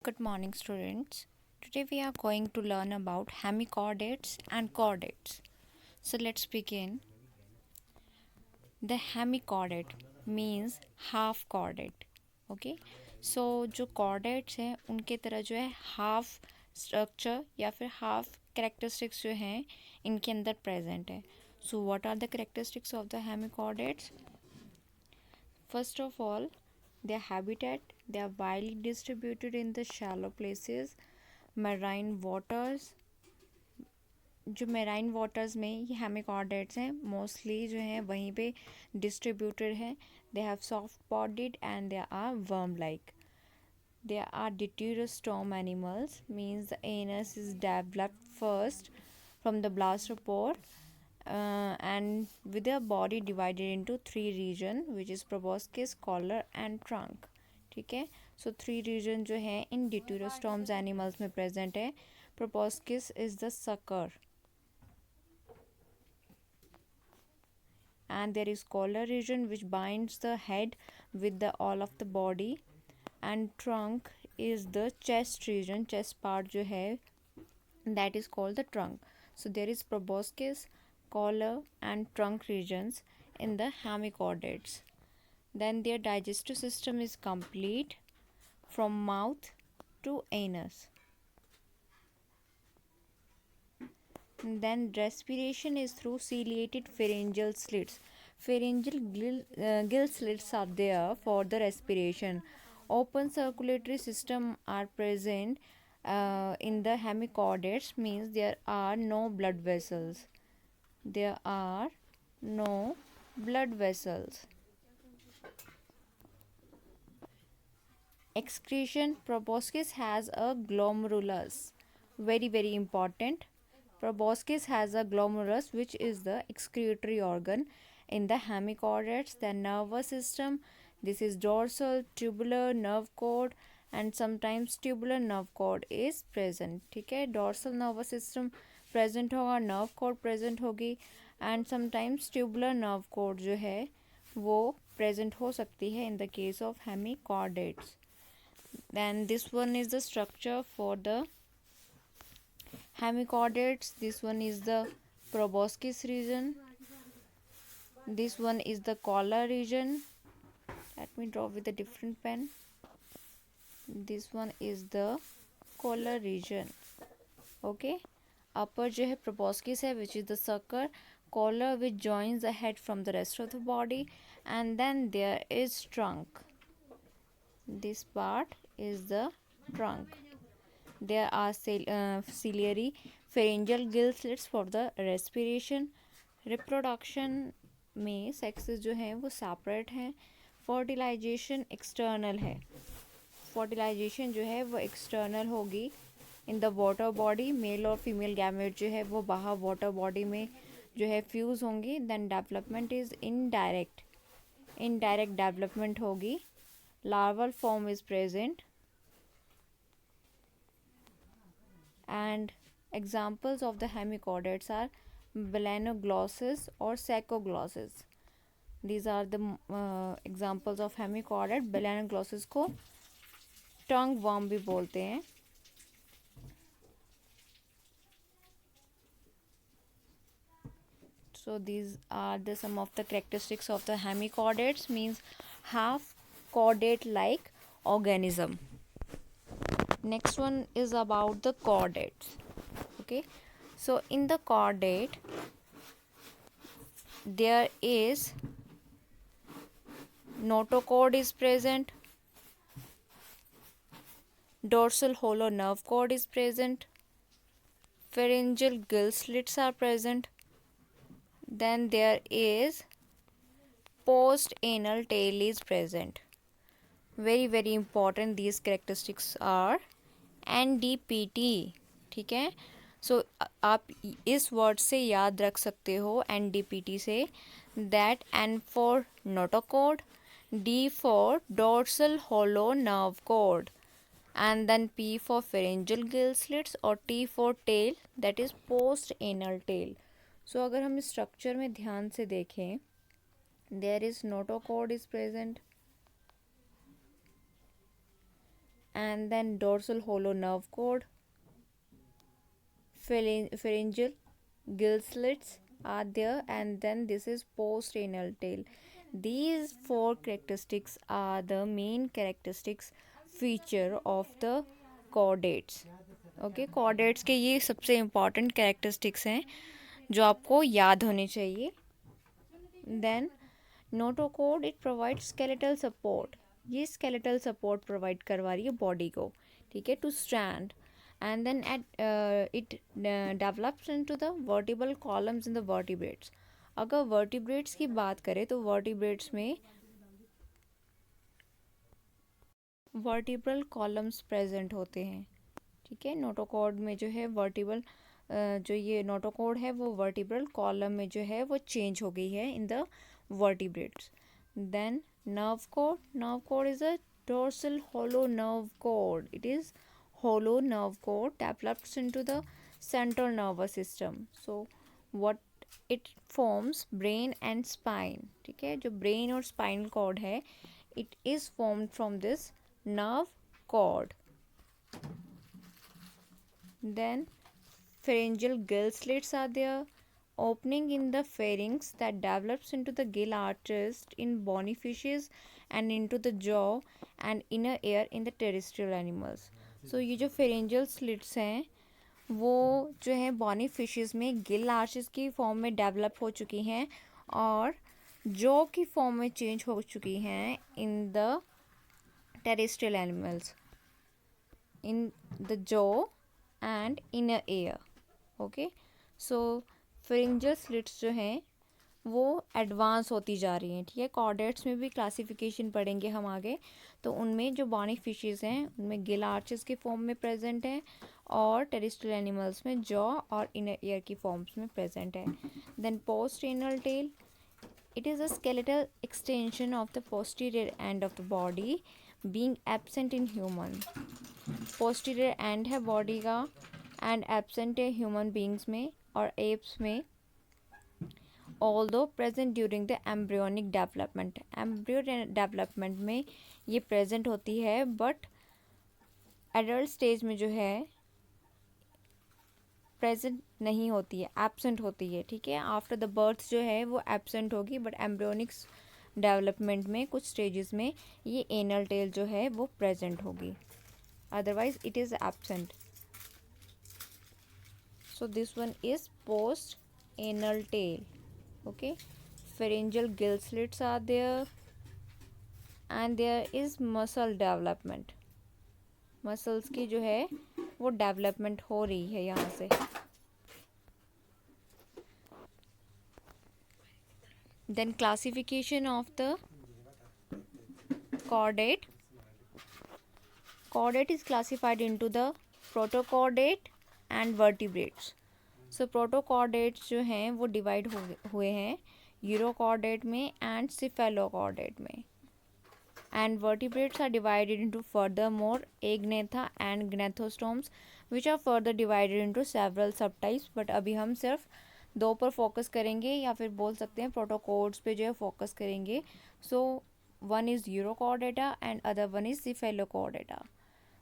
Good morning, students. Today we are going to learn about hemichordates and chordates. So let's begin. The hemichordate means half chordate. Okay. So जो chordates हैं उनके तरह जो है half structure या फिर half characteristics जो हैं इनके अंदर present है. So what are the characteristics of the hemichordates? First of all, their habitat, they are widely distributed in the shallow places, marine waters. जो मेराइन वाटर्स में ये हेमिकॉर्डेट्स हैं मोस्टली जो हैं वहीं पे डिस्ट्रीब्यूटेड हैं. They have soft bodied and they are worm like. They are deuterostome animals, means the anus is developed first from the blastopore and with their body divided into three region which is proboscis, collar and trunk. ठीक है. So three reason जो है इन deuterostomes animals में present है. proboscis is the sucker and there is collar region which binds the head with the all of the body and trunk is the chest region, chest part जो है that is called the trunk. So there is proboscis, collar and trunk regions in the hemichordates. Then their digestive system is complete from mouth to anus. Then respiration is through ciliated pharyngeal slits. Pharyngeal gill slits are there for the respiration. Open circulatory system are present in the hemichordates, means there are no blood vessels. There are no blood vessels. Excretion. Proboscis has a glomerulus. Very important. Proboscis has a glomerulus which is the excretory organ in the hemichordates. The nervous system, this is dorsal tubular nerve cord and sometimes tubular nerve cord is present. ठीक है. dorsal nervous system present होगा, nerve cord present होगी and sometimes tubular nerve cord जो है वो present हो सकती है in the case of hemichordates. Then this one is the structure for the hemichordates. This one is the proboscis region. This one is the collar region. Let me draw with a different pen. This one is the collar region. Okay. Upper जो है proboscis है which is the sucker. Collar which joins the head from the rest of the body and then there is trunk. This part is the trunk. There are ciliary pharyngeal gill slits for the respiration. Reproduction में sexes जो हैं वो separate हैं. Fertilization external है. Fertilization जो है वो external होगी in the water body. Male और female gamete जो है वो बाहर water body में जो है fuse होंगी. Then development is indirect. Indirect development होगी. Larval form is present. And examples of the hemichordates are melanoglossus or saccoglossus. These are the examples of hemichordate. melanoglossus को tongue worm भी बोलते हैं. So these are the some of the characteristics of the hemichordates, means half chordate like organism. Next one is about the chordates. Okay, so in the chordate there is notochord is present, dorsal hollow nerve cord is present, pharyngeal gill slits are present. Then there is post anal tail is present. Very important these characteristics are. NDPT. ठीक है. सो आप इस word से याद रख सकते हो NDPT से, that N for notochord, D for dorsal hollow nerve cord and then P for pharyngeal gill slits और T for tail, that is post anal tail. सो अगर हम इस स्ट्रक्चर में ध्यान से देखें, there is notochord is present and then dorsal hollow nerve cord, pharyngeal gill slits are there, and then this is postrenal tail. These four characteristics are the main characteristics feature of the chordates. Okay, chordates के ये सबसे important characteristics हैं जो आपको याद होने चाहिए. Then notochord it provide skeletal support. ये स्केलेटल सपोर्ट प्रोवाइड करवा रही है बॉडी को, ठीक है, to stand. And then it develops into the vertebral columns in the vertebrates. अगर वर्टिब्रेट्स की बात करें तो वर्टिब्रेट्स में वर्टिब्रल कॉलम्स प्रेजेंट होते हैं, ठीक है. नोटोकॉर्ड में जो है वर्टिबल जो ये नोटोकॉर्ड है वो वर्टिब्रल कॉलम में जो है वो चेंज हो गई है in the vertebrates. Then nerve cord is a dorsal hollow nerve cord. It is hollow nerve cord develops into the central nervous system. So what it forms brain and spine, ठीक है. जो brain और spinal cord है it is formed from this nerve cord. Then pharyngeal gill slits are there, opening in the pharynx that develops into the gill arches in bony fishes and into the jaw and inner ear in the terrestrial animals. So ये जो pharyngeal slits हैं वो जो है Bonnie fishes में Gill arches की form में develop हो चुकी हैं और जॉ की फॉर्म में चेंज हो चुकी हैं in the terrestrial animals, in the jaw and inner ear. Okay, so pharyngeal slits जो हैं वो एडवांस होती जा रही हैं, ठीक है. कॉर्डेट्स में भी क्लासिफिकेशन पढ़ेंगे हम आगे, तो उनमें जो बॉनी फिशेस हैं उनमें गिल आर्चेस के फॉर्म में प्रेजेंट हैं और टेरिस्ट्रियल एनिमल्स में जॉ और इनर ईयर की फॉर्म्स में प्रेजेंट है. Then posterior tail, it is a skeletal extension of the posterior end of the body being absent in human. Posterior end है बॉडी का एंड एब्सेंट है human beings में और apes में, although present during the embryonic development. Embryo development में ये present होती है बट एडल्ट स्टेज में जो है प्रेजेंट नहीं होती है, एब्सेंट होती है, ठीक है. आफ्टर द बर्थ जो है वो एब्सेंट होगी बट एम्ब्रियोनिक्स डेवलपमेंट में कुछ स्टेजेस में ये एनल टेल जो है वो प्रेजेंट होगी, otherwise it is absent. So this one is post anal tail. Okay, pharyngeal gill slits are there and there is muscle development. muscles की जो है वो डेवलपमेंट हो रही है यहाँ से. then classification of the chordate. chordate is classified into the protochordate and vertebrates. So protochordates जो हैं वो डिवाइड हुए हैं यूरोकॉर्डेट में एंड सिफेलोकॉर्डेट में, and vertebrates are divided into further more agnatha and gnathostomes which are further divided into several sub types. But अभी हम सिर्फ दो पर फोकस करेंगे या फिर बोल सकते हैं प्रोटोकॉर्ड्स पे जो है फोकस करेंगे. So one is urochordata and other one is cephalochordata.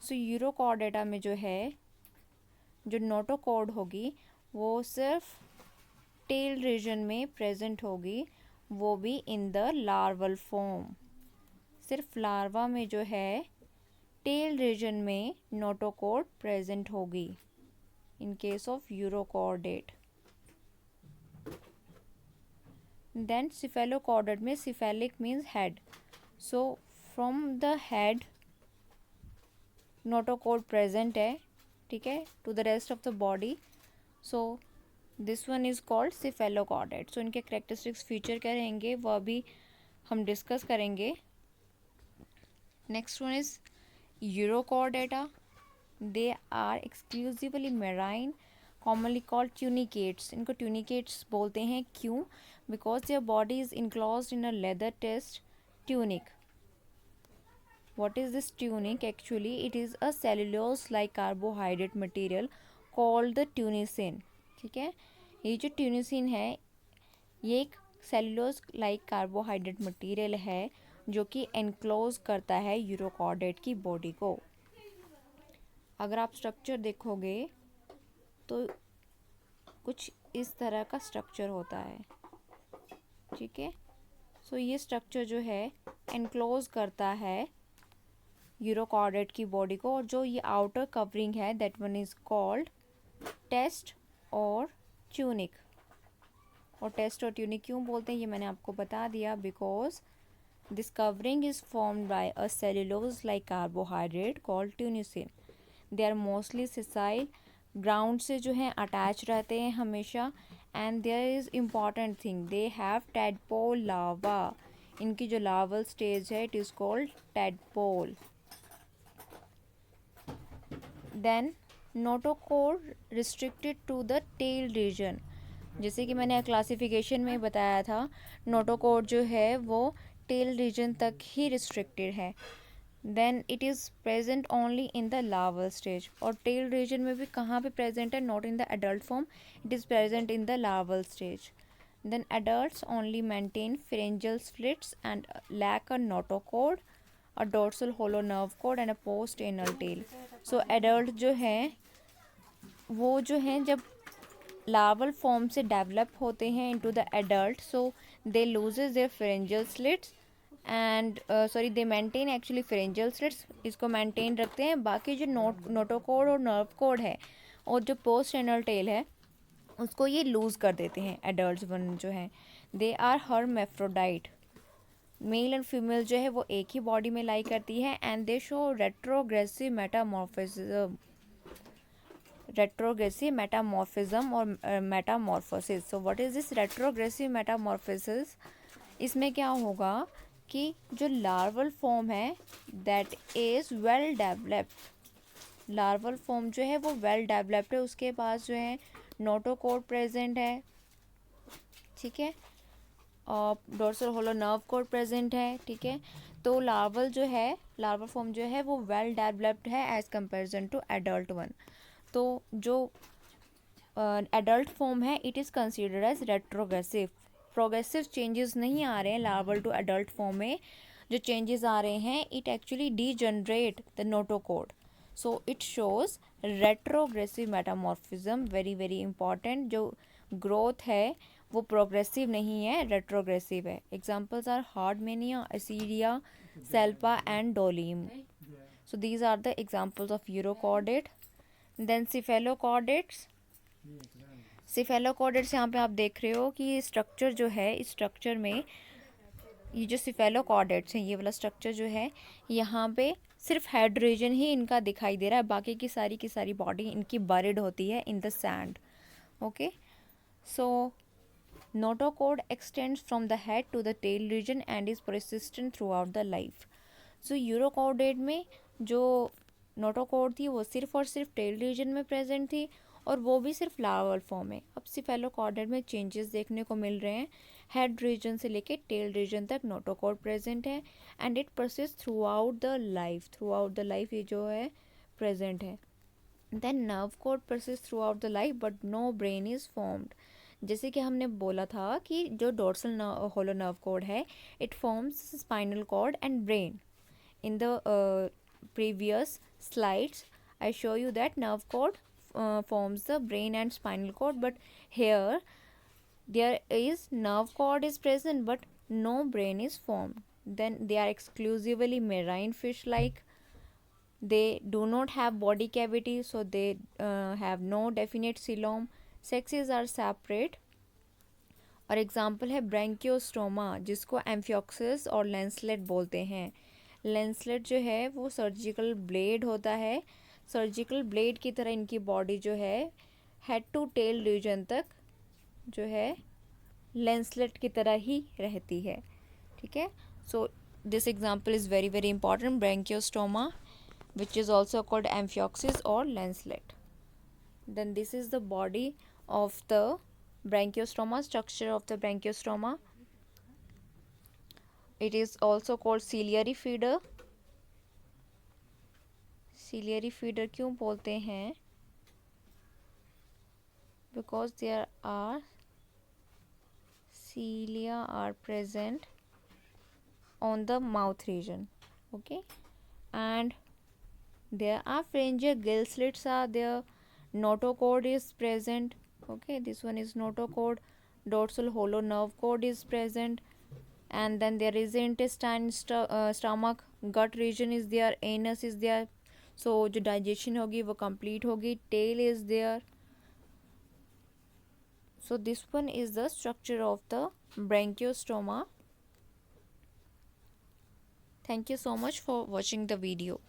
So urochordata में जो है जो नोटोकॉर्ड होगी वो सिर्फ टेल रीजन में प्रेजेंट होगी, वो भी इन द लार्वल फॉर्म. सिर्फ लार्वा में जो है टेल रीजन में नोटोकॉर्ड प्रेजेंट होगी in case of urochordate. Then cephalochordate में cephalic means head. So from the head notochord present है, ठीक है, to the rest of the body. So this one is called cephalochordate. So इनके characteristics feature क्या रहेंगे वो अभी हम डिस्कस करेंगे. Next one is urochordata. They are exclusively marine, commonly called tunicates. इनको ट्यूनिकेट्स बोलते हैं, क्यों? Because their body is enclosed in a leather test tunic. What is this tunic? Actually, it is a cellulose-like carbohydrate material called the tunicin. ठीक है, ये जो ट्यूनिसिन है ये एक सेलुलोज लाइक कार्बोहाइड्रेट मटेरियल है जो कि एनक्लोज करता है यूरोकॉर्डेट की बॉडी को. अगर आप स्ट्रक्चर देखोगे तो कुछ इस तरह का स्ट्रक्चर होता है, ठीक है। सो ये स्ट्रक्चर जो है एनक्लोज करता है यूरोकॉर्डेट की बॉडी को, और जो ये आउटर कवरिंग है that one is called test और ट्यूनिक। और टेस्ट और ट्यूनिक क्यों बोलते हैं ये मैंने आपको बता दिया, because this covering is formed by a cellulose like carbohydrate called tunicin. They are mostly sessile, ground से जो है अटैच रहते हैं हमेशा। And there is important thing, they have tadpole larva. इनकी जो लार्वल स्टेज है it is called tadpole. Then नोटोकोर restricted to the tail region. जैसे कि मैंने क्लासिफिकेशन में बताया था, नोटोकोर जो है वो टेल रीजन तक ही रिस्ट्रिक्टेड है। Then it is present only in the larval stage. और टेल रीजन में भी कहाँ पे प्रेजेंट है, not in the adult form, it is present in the larval stage. Then adults only maintain pharyngeal slits and lack a notochord, a dorsal hollow nerve cord and a post anal tail. So adult जो है वो जो है जब larval form से develop होते हैं into the adult, so they loses their pharyngeal slits and sorry they maintain actually pharyngeal slits, इसको मेंटेन रखते हैं। बाकी जो नोटोकोड और नर्व कोड है और जो पोस्ट एनल टेल है उसको ये लूज़ कर देते हैं एडल्ट वन जो है। They are hermaphrodite, male and female जो है वो एक ही बॉडी में लाई करती है। And they show retrogressive metamorphism और metamorphosis. So what is this retrogressive metamorphosis? इसमें क्या होगा कि जो लार्वल फॉर्म है that is well developed, larval form जो है वो वेल डेवलप्ड है, उसके पास जो है नोटोकोड प्रेजेंट है, ठीक है, और dorsal hollow nerve cord present है, ठीक है। तो लार्वल जो है, लार्वल फॉर्म जो है वो वेल डेवलप्ड है as comparison to adult one. तो जो एडल्ट फॉर्म है it is considered as retrogressive. Progressive changes नहीं आ रहे हैं लार्वल टू एडल्ट फॉर्म में, जो चेंजेस आ रहे हैं it actually degenerate the notochord. So it shows retrogressive metamorphism, very very important. जो ग्रोथ है वो प्रोग्रेसिव नहीं है, रेट्रोग्रेसिव है। Examples are Herdmania, Ascidia, Salpa and Doliolum. So these are the examples of urochordate. Then cephalochordates. Cephalochordates यहाँ पे आप देख रहे हो कि ये स्ट्रक्चर जो है, इस स्ट्रक्चर में ये जो सिफेलोकॉर्डेट्स हैं, ये वाला स्ट्रक्चर जो है यहाँ पे सिर्फ हेड रीजन ही इनका दिखाई दे रहा है, बाकी की सारी बॉडी इनकी बरिड होती है in the sand. Okay, so notochord extends from the head to the tail region and is persistent throughout the life. So urochordate में जो नोटोकॉर्ड थी वो सिर्फ और सिर्फ टेल रीजन में प्रेजेंट थी, और वो भी सिर्फ लार्वल फॉर्म में। अब सिफेलोकॉर्डेट में चेंजेस देखने को मिल रहे हैं, हेड रीजन से लेके टेल रीजन तक नोटोकॉर्ड प्रेजेंट है and it persist throughout the life ये जो है प्रेजेंट है। Then nerve cord persist throughout the life but no brain is formed. जैसे कि हमने बोला था कि जो डोर्सल होलो नर्व कोड है it forms spinal cord and brain. In the previous slides I show you that nerve cord forms the brain and spinal cord, but here there is nerve cord is present but no brain is formed. Then they are exclusively marine fish like, they do not have body cavity, so they have no definite coelom, sexes are separate। और example है Branchiostoma, जिसको amphioxus और lancelet बोलते हैं। Lancelet जो है वो surgical blade होता है, सर्जिकल ब्लेड की तरह इनकी बॉडी जो है हेड टू टेल रीजन तक जो है लेंसलेट की तरह ही रहती है, ठीक है। So this example is very very important, Branchiostoma which is also called amphioxis or lancelet. Then this is the body of the branchiostoma, structure of the branchiostoma. It is also called ciliary feeder. Ciliary feeder क्यों बोलते हैं? Because there are cilia are present on the mouth region. Okay, and There are pharyngeal gill slits are there. Notochord is present. Okay, this one is notochord. Dorsal hollow nerve cord is present. And then there is intestine, stomach, gut region is there, anus is there. So जो digestion होगी वो complete होगी. Tail is there. So this one is the structure of the branchiostoma. Thank you so much for watching the video.